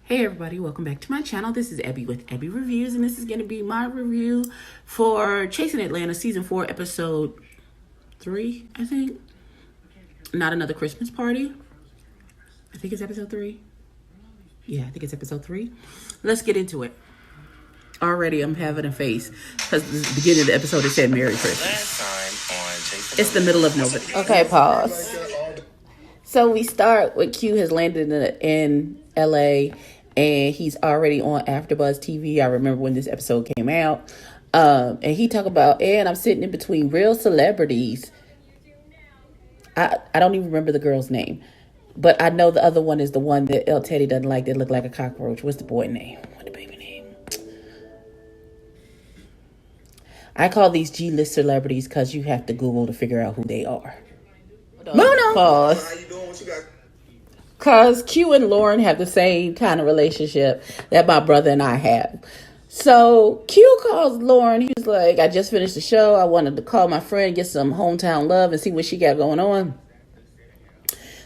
Hey everybody, welcome back to my channel. This is Abby with Abby Reviews, and this is going to be my review for Chasing Atlanta Season 4, Episode 3, I think. Not Another Christmas Party. I think it's Episode 3. Yeah, I think it's Episode 3. Let's get into it. Already I'm having a face because the beginning of the episode it said Merry Christmas. It's the middle of November. Okay, pause. So we start with Q has landed in LA and he's already on AfterBuzz TV. I remember when this episode came out. And he talk about, and I'm sitting in between real celebrities. I don't even remember the girl's name. But I know the other one is the one that El Teddy doesn't like that look like a cockroach. What's the boy name? What the baby name? I call these G-list celebrities because you have to Google to figure out who they are. Mono. Pause. How you doing? What you got? Because Q and Lauren have the same kind of relationship that my brother and I have. So Q calls Lauren. He was like, I just finished the show. I wanted to call my friend, get some hometown love and see what she got going on.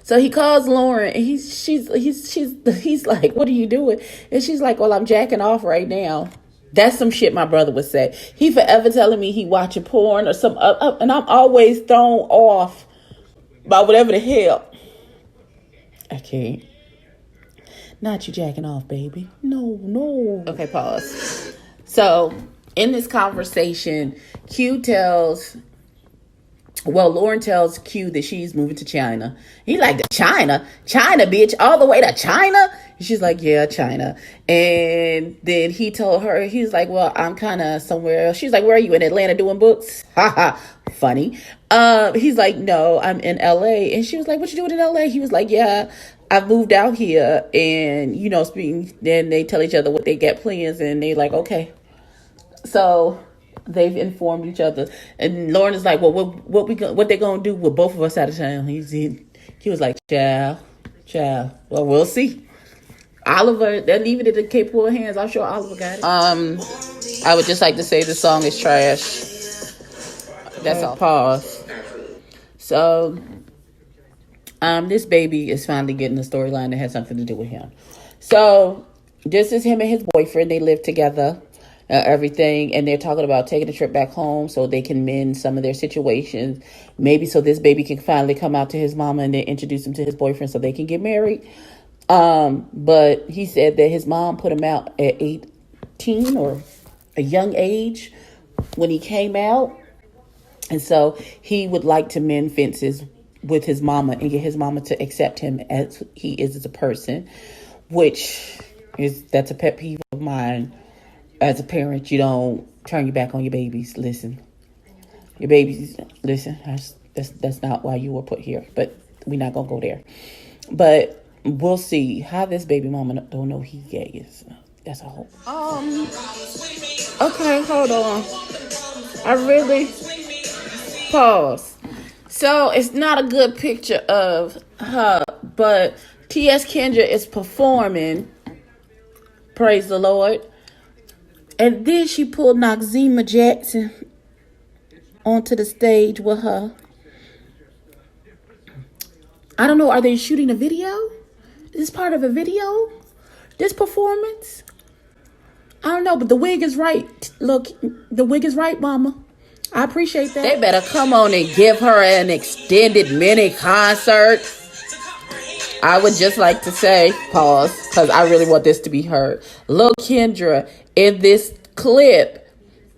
So he calls Lauren and he's like, what are you doing? And she's like, well, I'm jacking off right now. That's some shit my brother would say. He forever telling me he watching porn or some and I'm always thrown off by whatever the hell. I can't. Not you jacking off, baby. No. Okay, pause. So, in this conversation, Lauren tells Q that she's moving to China. He's like, to China? China, bitch, all the way to China? And she's like, yeah, China. And then he told her, he's like, well, I'm kind of somewhere else. She's like, where are you, in Atlanta doing books? Haha, funny. He's like, no, I'm in LA. And she was like, what you doing in LA? He was like, yeah, I've moved out here. And, then they tell each other what they got plans. And they like, okay. So they've informed each other. And Lauren is like, well, what they going to do with both of us out of town? He was like, child. Well, we'll see. Oliver, they're leaving it in capable hands. I'm sure Oliver got it. I would just like to say the song is trash. That's all. Pause. So, this baby is finally getting a storyline that has something to do with him. So, this is him and his boyfriend. They live together, everything, and they're talking about taking a trip back home so they can mend some of their situations. Maybe so this baby can finally come out to his mama and then introduce him to his boyfriend so they can get married. But he said that his mom put him out at 18 or a young age when he came out. And so he would like to mend fences with his mama and get his mama to accept him as he is as a person, that's a pet peeve of mine. As a parent, you don't turn your back on your babies. Listen, your babies, listen, that's not why you were put here, but we're not going to go there. But we'll see how this baby mama don't know he gay is. That's a hope. Okay, hold on. Pause. So it's not a good picture of her, but T.S. Kendra is performing. Praise the Lord. And then she pulled Noxzema Jackson onto the stage with her. I don't know. Are they shooting a video? Is this part of a video? This performance? I don't know, but the wig is right. Look, the wig is right, mama. I appreciate that. They better come on and give her an extended mini concert. I would just like to say, pause, because I really want this to be heard. Lil Kendra in this clip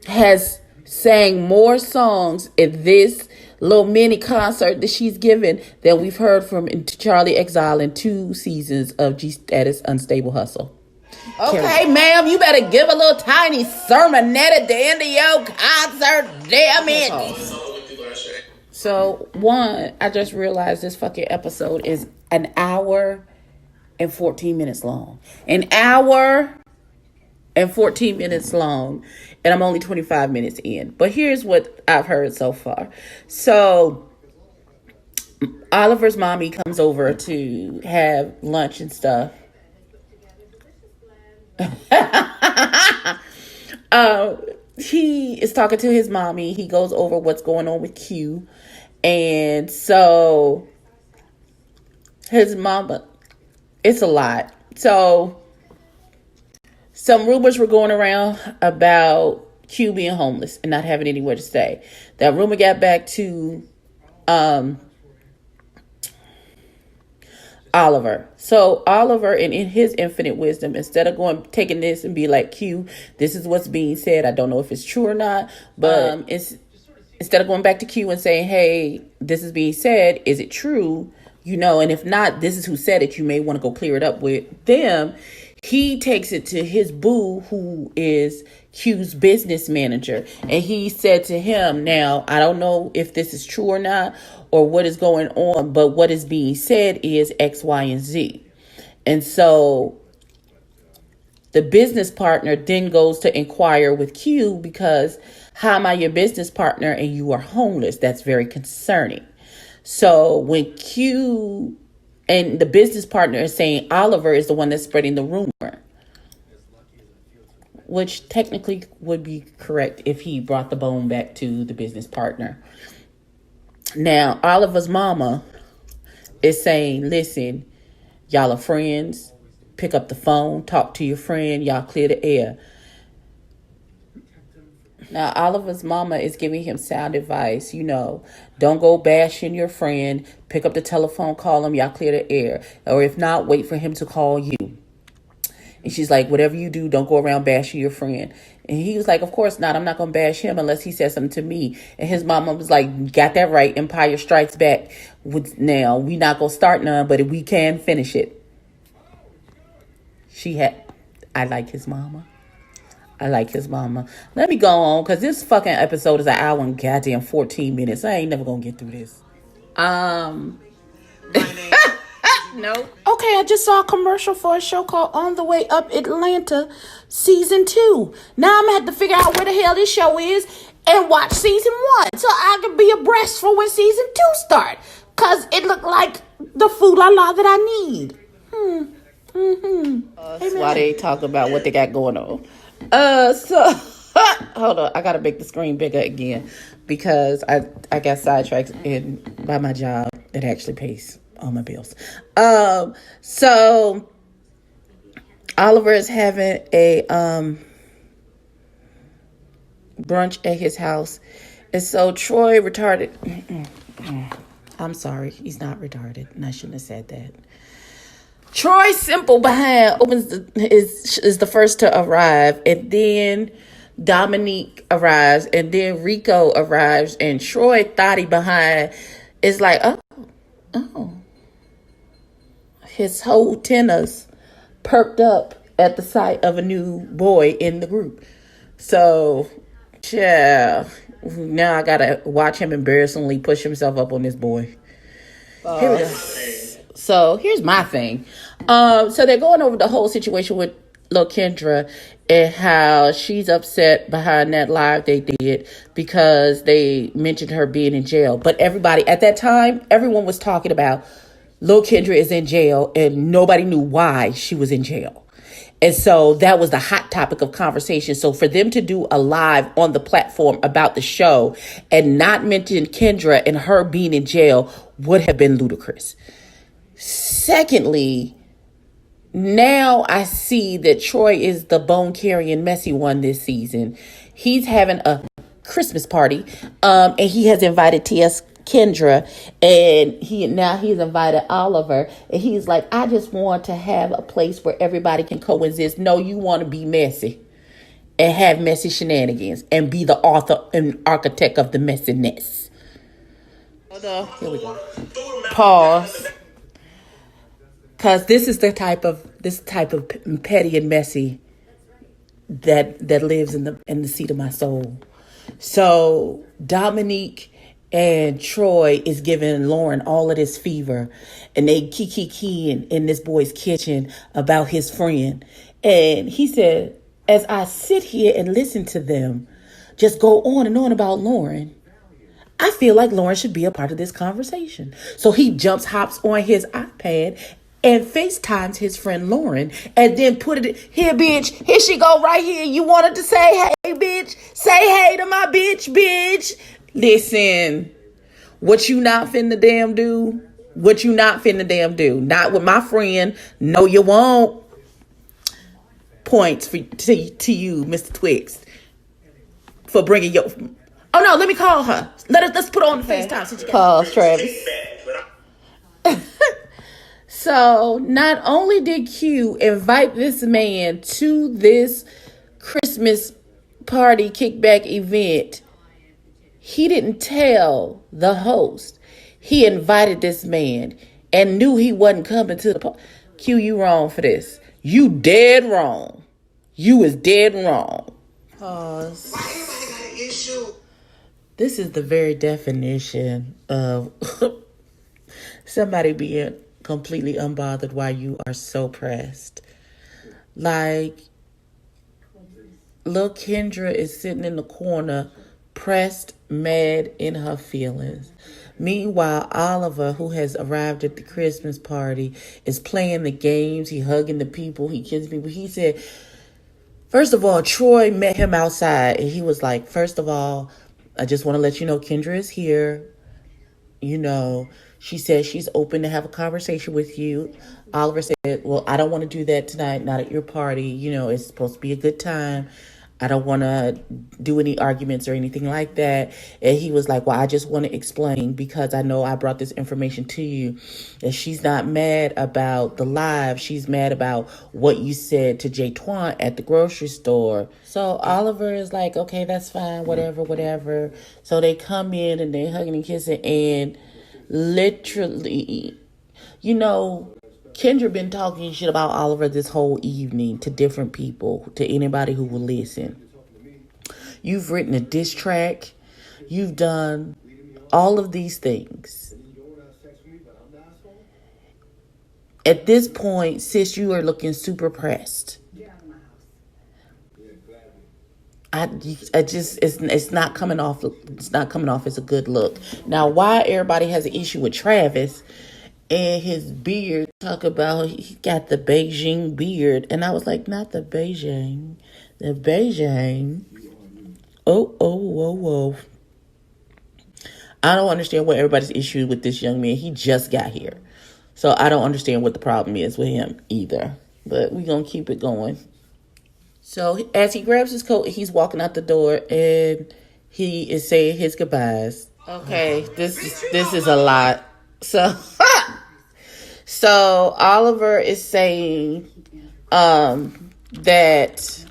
has sang more songs in this little mini concert that she's given than we've heard from Charlie Exile in 2 seasons of G-Status Unstable Hustle. Okay, ma'am, you better give a little tiny sermonette at the end of your concert. Damn it. So, I just realized this fucking episode is an hour and 14 minutes long. An hour and 14 minutes long. And I'm only 25 minutes in. But here's what I've heard so far. So, Oliver's mommy comes over to have lunch and stuff. He is talking to his mommy. He goes over what's going on with Q. And so his mama, it's a lot. So some rumors were going around about Q being homeless and not having anywhere to stay. That rumor got back to Oliver. So Oliver, and in his infinite wisdom, instead of taking this and be like, Q, this is what's being said. I don't know if it's true or not, but instead of going back to Q and saying, hey, this is being said, is it true? And if not, this is who said it. You may want to go clear it up with them. He takes it to his boo, who is Q's business manager. And he said to him, now, I don't know if this is true or not, or what is going on, but what is being said is X, Y, and Z. And so the business partner then goes to inquire with Q, because how am I your business partner and you are homeless? That's very concerning. So when Q and the business partner is saying Oliver is the one that's spreading the rumor, which technically would be correct if he brought the bone back to the business partner. Now, Oliver's mama is saying, listen, y'all are friends. Pick up the phone, talk to your friend, y'all clear the air. Now, Oliver's mama is giving him sound advice. Don't go bashing your friend. Pick up the telephone, call him, y'all clear the air. Or if not, wait for him to call you. And she's like, whatever you do, don't go around bashing your friend. And he was like, of course not. I'm not going to bash him unless he says something to me. And his mama was like, got that right. Empire Strikes Back. Now, we not going to start none, but we can finish it. I like his mama. Let me go on, because this fucking episode is an hour and goddamn 14 minutes. I ain't never going to get through this. No. Okay, I just saw a commercial for a show called On the Way Up Atlanta Season 2. Now I'm going to have to figure out where the hell this show is and watch Season 1 so I can be abreast for when Season 2 start. Because it looked like the fool-la-la that I need. That's why they talk about what they got going on. So hold on, I gotta make the screen bigger again because I got sidetracked by my job that actually pays all my bills. So Oliver is having a brunch at his house, and so Troy retarded. I'm sorry, he's not retarded, and I shouldn't have said that. Troy Simple behind is the first to arrive, and then Dominique arrives, and then Rico arrives, and Troy Thotty behind is like, oh, his whole tenors perked up at the sight of a new boy in the group. So, yeah, now I gotta watch him embarrassingly push himself up on this boy. Here we go. So here's my thing. So they're going over the whole situation with Lil Kendra and how she's upset behind that live they did because they mentioned her being in jail. But everybody at that time, everyone was talking about Lil Kendra is in jail and nobody knew why she was in jail. And so that was the hot topic of conversation. So for them to do a live on the platform about the show and not mention Kendra and her being in jail would have been ludicrous. Secondly, now I see that Troy is the bone-carrying messy one this season. He's having a Christmas party, and he has invited T.S. Kendra, and he's invited Oliver, and he's like, I just want to have a place where everybody can coexist. No, you want to be messy and have messy shenanigans and be the author and architect of the messiness. Here we go. Pause. Because this is the type of petty and messy that lives in the seat of my soul. So Dominique and Troy is giving Lauren all of this fever, and they keying in this boy's kitchen about his friend. And he said, as I sit here and listen to them just go on and on about Lauren, I feel like Lauren should be a part of this conversation. So he hops on his iPad and FaceTimes his friend Lauren and then put it here, bitch. Here she go right here. You wanted to say hey, bitch. Say hey to my bitch. Listen, what you not finna damn do? What you not finna damn do? Not with my friend. No, you won't. points to you, Mr. Twixt, for bringing your. Oh no, let me call her. Let's put her on the FaceTime. Since you call Travis. So not only did Q invite this man to this Christmas party kickback event, he didn't tell the host. He invited this man and knew he wasn't coming to the party. Q, you wrong for this. You dead wrong. You is dead wrong. Pause. This is the very definition of somebody being completely unbothered while you are so pressed. Like, little Kendra is sitting in the corner, pressed, mad, in her feelings. Meanwhile, Oliver, who has arrived at the Christmas party, is playing the games. He hugging the people. He kissing people. He said, first of all, Troy met him outside, and he was like, first of all, I just want to let you know Kendra is here. You know, she said she's open to have a conversation with you. Oliver said, well, I don't want to do that tonight, not at your party. You know, it's supposed to be a good time. I don't want to do any arguments or anything like that. And he was like, well, I just want to explain because I know I brought this information to you. And she's not mad about the live. She's mad about what you said to Jay Twan at the grocery store. So Oliver is like, okay, that's fine, whatever. So they come in and they're hugging and kissing, and literally, you know, Kendra been talking shit about Oliver this whole evening to different people, to anybody who will listen. You've written a diss track. You've done all of these things. At this point, sis, you are looking super pressed. It's not coming off. It's not coming off as a good look. Now, why everybody has an issue with Travis and his beard? Talk about he got the Beijing beard, and I was like, not the Beijing, the Beijing. Oh. I don't understand what everybody's issue with this young man. He just got here, so I don't understand what the problem is with him either. But we're gonna keep it going. So as he grabs his coat, he's walking out the door, and he is saying his goodbyes. Okay, this is a lot. So Oliver is saying that,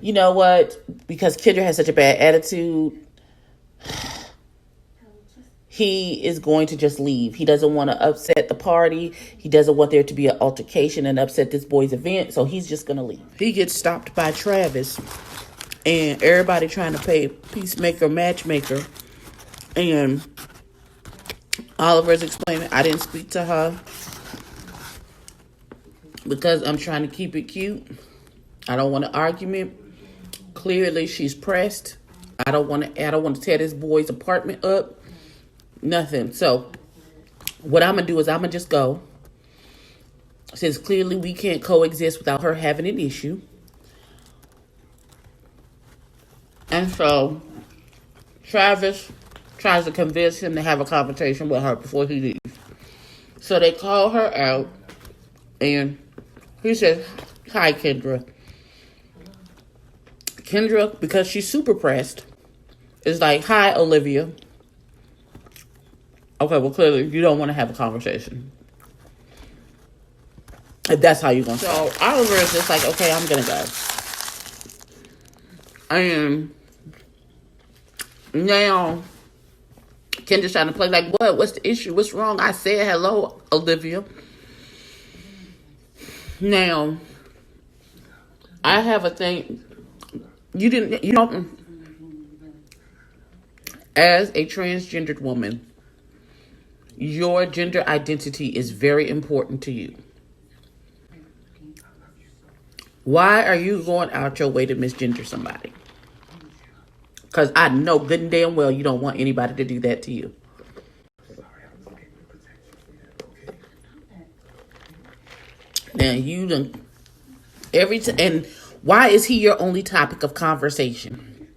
you know what, because Kendra has such a bad attitude, he is going to just leave. He doesn't want to upset the party. He doesn't want there to be an altercation and upset this boy's event, so he's just going to leave. He gets stopped by Travis, and everybody trying to play peacemaker, matchmaker, and Oliver's explaining, I didn't speak to her because I'm trying to keep it cute. I don't want an argument. Clearly, she's pressed. I don't want to tear this boy's apartment up. Nothing. So, what I'm gonna do is I'm gonna just go. Since clearly we can't coexist without her having an issue, and so Travis tries to convince him to have a conversation with her before he leaves. So they call her out, and he says, hi, Kendra. Kendra, because she's super pressed, is like, hi, Olivia. Okay, well, clearly you don't want to have a conversation. If that's how you're going to So Oliver is just like, okay, I'm going to go. And now Kendra's trying to play like, what? What's the issue? What's wrong? I said hello, Olivia. Now, I have a thing. You don't, as a transgendered woman, your gender identity is very important to you. Why are you going out your way to misgender somebody? Because I know good and damn well you don't want anybody to do that to you. Now you done and why is he your only topic of conversation?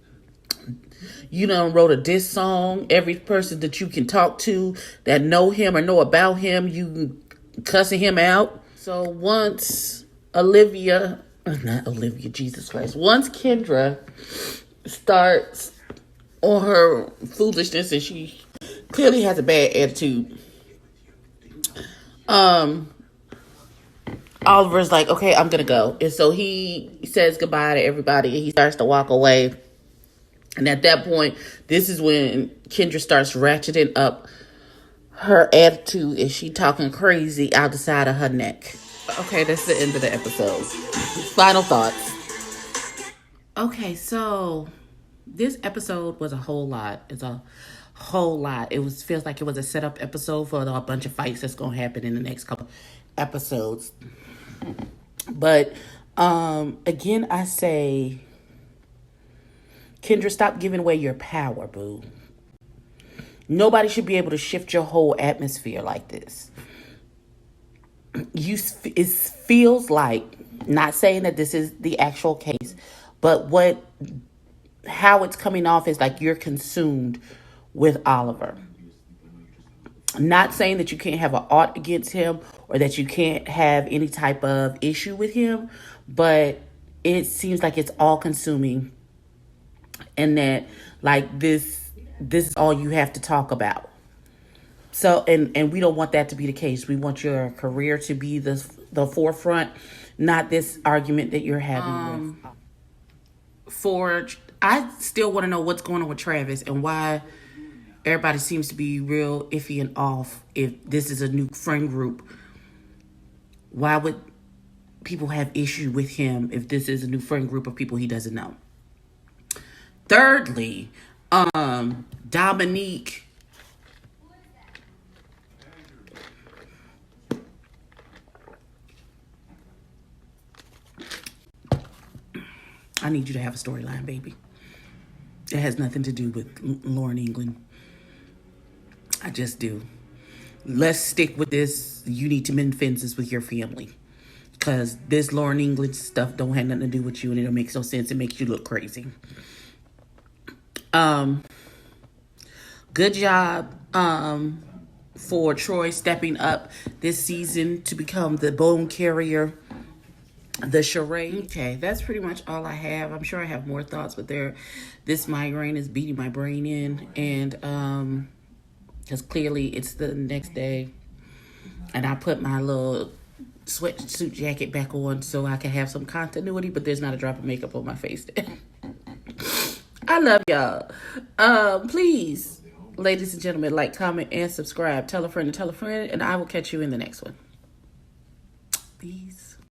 You done wrote a diss song. Every person that you can talk to that know him or know about him, you cussing him out. So once not Olivia, Jesus Christ. Once Kendra starts on her foolishness and she clearly has a bad attitude, Oliver's like, okay, I'm gonna go. And so he says goodbye to everybody. He starts to walk away. And at that point, this is when Kendra starts ratcheting up her attitude and she talking crazy out the side of her neck. Okay, that's the end of the episode. Final thoughts. Okay, so this episode was a whole lot. It's a whole lot. Feels like it was a setup episode for a bunch of fights that's gonna happen in the next couple episodes. But again, I say, Kendra, stop giving away your power, boo. Nobody should be able to shift your whole atmosphere like this. It feels like, not saying that this is the actual case, but how it's coming off is like you're consumed with Oliver. Not saying that you can't have an ought against him or that you can't have any type of issue with him, but it seems like it's all consuming, and that like this is all you have to talk about. So, and we don't want that to be the case. We want your career to be the forefront, not this argument that you're having with. I still want to know what's going on with Travis and why everybody seems to be real iffy and off. If this is a new friend group, why would people have issue with him if this is a new friend group of people he doesn't know? Thirdly, Dominique. I need you to have a storyline, baby. It has nothing to do with Lauren England. I just do. Let's stick with this. You need to mend fences with your family. Because this Lauren England stuff don't have nothing to do with you, and it don't make no sense. It makes you look crazy. Good job for Troy stepping up this season to become the bone carrier, the charade. Okay, that's pretty much all I have. I'm sure I have more thoughts, but this migraine is beating my brain in, and because clearly it's the next day, and I put my little sweatsuit jacket back on so I can have some continuity, but there's not a drop of makeup on my face. I love y'all. Please, ladies and gentlemen, like, comment, and subscribe. Tell a friend to tell a friend, and I will catch you in the next one. Peace.